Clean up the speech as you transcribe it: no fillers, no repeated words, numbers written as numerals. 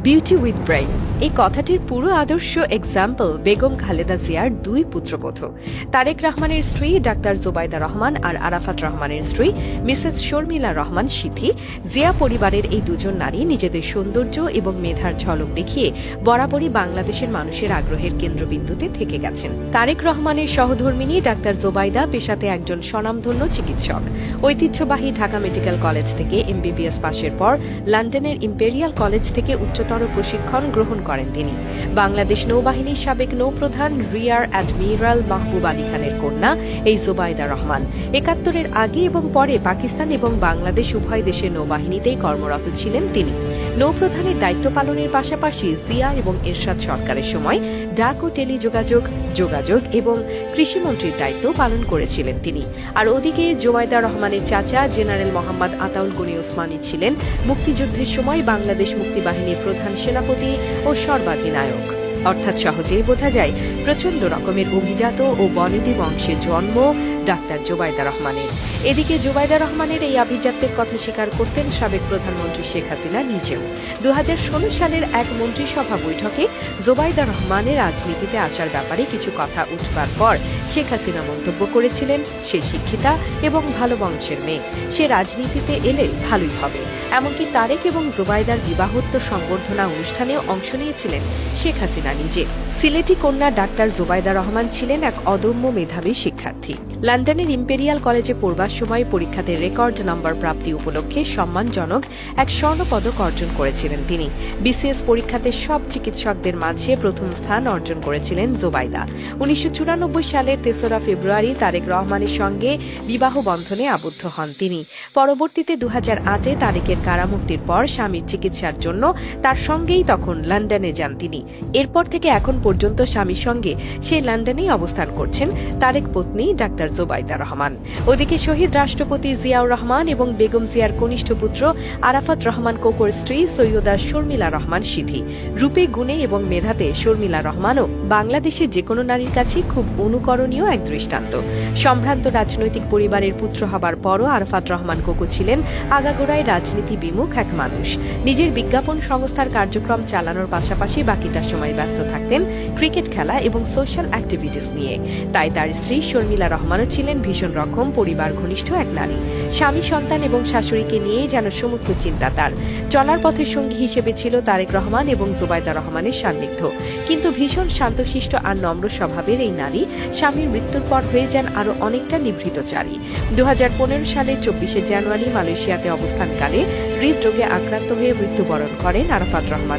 Beauty with brain এই কথাটির পুরো আদর্শ এক্সাম্পল বেগম খালেদা জিয়ার দুই পুত্রবধূ তারেক রহমানের স্ত্রী ডাক্তার জোবাইদা রহমান আর আরাফাত রহমানের স্ত্রী মিসেস শর্মিলা রহমান সিথি। জিয়া পরিবারের এই দুজন নারী নিজেদের সৌন্দর্য এবং মেধার ঝলক দেখিয়ে বরাবরই বাংলাদেশের মানুষের আগ্রহের কেন্দ্রবিন্দুতে থেকে গেছেন। তারেক রহমানের সহধর্মিণী ডাক্তার জোবাইদা পেশাতে একজন স্বনামধন্য চিকিৎসক। ঐতিহ্যবাহী ঢাকা মেডিকেল কলেজ থেকে এমবিবিএস পাশের পর লন্ডনের ইম্পেরিয়াল কলেজ থেকে উচ্চতর প্রশিক্ষণ গ্রহণ করেন তিনি। বাংলাদেশ নৌবাহিনীর সাবেক নৌপ্রধান রিয়ার অ্যাডমিরাল মাহবুব আলী খানের কন্যা এই জোবাইদা রহমান ৭১-এর আগে এবং পরে পাকিস্তান এবং বাংলাদেশ উভয় দেশের নৌবাহিনীতেই কর্মরত ছিলেন তিনি। নৌপ্রধানের দায়িত্ব পালনের পাশাপাশি জিয়া এবং এরশাদ সরকারের সময় ডাক ও টেলিযোগাযোগ, যোগাযোগ এবং কৃষিমন্ত্রীর দায়িত্ব পালন করেছিলেন তিনি। আর ওদিকে জোবাইদা রহমানের চাচা জেনারেল মোহাম্মদ আতাউল গনি ওসমানী ছিলেন মুক্তিযুদ্ধের সময় বাংলাদেশ মুক্তিবাহিনীর প্রধান সেনাপতি ও সর্বাধিনায়ক। অর্থাৎ সহজেই বোঝা যায় প্রচন্ড রকমের অভিজাত ও বনেদি বংশের জন্ম ডাক্তার জোবাইদা রহমানের। এদিকে জোবাইদা রহমানের এই আভিজাত্যের কথা স্বীকার করতেন সাবেক প্রধানমন্ত্রী শেখ হাসিনা নিজেও। ২০১৬ সালের এক মন্ত্রিসভা বৈঠকে জোবাইদা রহমানের রাজনীতিতে আসার ব্যাপারে কিছু কথা উঠবার পর শেখ হাসিনা মন্তব্য করেছিলেন, সে শিক্ষিতা এবং ভালো বংশের মেয়ে, সে রাজনীতিতে এলে ভালোই হবে। এমনকি তারেক এবং জোবাইদার বিবাহোত্তর সংবর্ধনা অনুষ্ঠানেও অংশ নিয়েছিলেন শেখ হাসিনা নিজে। সিলেটি কন্যা ডাক্তার জোবাইদা রহমান ছিলেন এক অদম্য মেধাবী শিক্ষার্থী। লন্ডনের ইম্পেরিয়াল কলেজে পড়বার সময় পরীক্ষাতে রেকর্ড নাম্বার প্রাপ্তি উপলক্ষে সম্মানজনক এক স্বর্ণপদক অর্জন করেছিলেন তিনি। বিসিএস পরীক্ষাতে সব চিকিৎসকদের মাঝে প্রথম স্থান অর্জন করেছিলেন জোবাইদা। ১৯৯৪ সালের ৩রা ফেব্রুয়ারি তারেক রহমানের সঙ্গে বিবাহ বন্ধনে আবদ্ধ হন তিনি। পরবর্তীতে ২০০৮-এ তারেকের কারামুক্তির পর স্বামীর চিকিৎসার জন্য তার সঙ্গেই তখন লন্ডনে যান তিনি। এরপর থেকে এখন পর্যন্ত স্বামীর সঙ্গে সেই লন্ডনেই অবস্থান করছেন তারেক পত্নী ডাক্তার জোবাইদা রহমান। ওদিকে শহীদ রাষ্ট্রপতি জিয়াউর রহমান এবং বেগম জিয়ার কনিষ্ঠ পুত্র আরাফাত রহমান কোকোর স্ত্রী সৈয়দা শর্মিলা রহমান সিথি। রূপে, গুণে এবং মেধাতে শর্মিলা রহমানও বাংলাদেশের যে কোনো নারীর কাছে খুব অনুকরণীয় এক দৃষ্টান্ত। সম্ভ্রান্ত রাজনৈতিক পরিবারের পুত্র হবার পরও আরাফাত রহমান কোকো ছিলেন আগাগোড়ায় রাজনীতি বিমুখ এক মানুষ। নিজের বিজ্ঞাপন সংস্থার কার্যক্রম চালানোর পাশাপাশি বাকিটা সময় ব্যস্ত থাকতেন ক্রিকেট খেলা এবং সোশ্যাল অ্যাক্টিভিটিস নিয়ে। তাই তার স্ত্রী শর্মিলা রহমানও ছিলেন ভীষণ রকম পরিবার ঘনিষ্ঠ এক নারী। স্বামী, সন্তান এবং শাশুড়িকে নিয়েই যেন সমস্ত চিন্তা তার। চলার পথের সঙ্গী হিসেবে ছিল তারেক রহমান এবং জোবাইদা রহমানের সান্নিধ্য। কিন্তু ভীষণ শান্তশিষ্ট আর নম্র স্বভাবের এই নারী স্বামীর মৃত্যুর পর হয়ে যান আরও অনেকটা নিভৃতচারী। ২০১৫ সালের ২৪শে জানুয়ারি মালয়েশিয়াতে অবস্থানকালে হৃদরোগে আক্রান্ত হয়ে মৃত্যুবরণ করেন আরাফাত রহমান।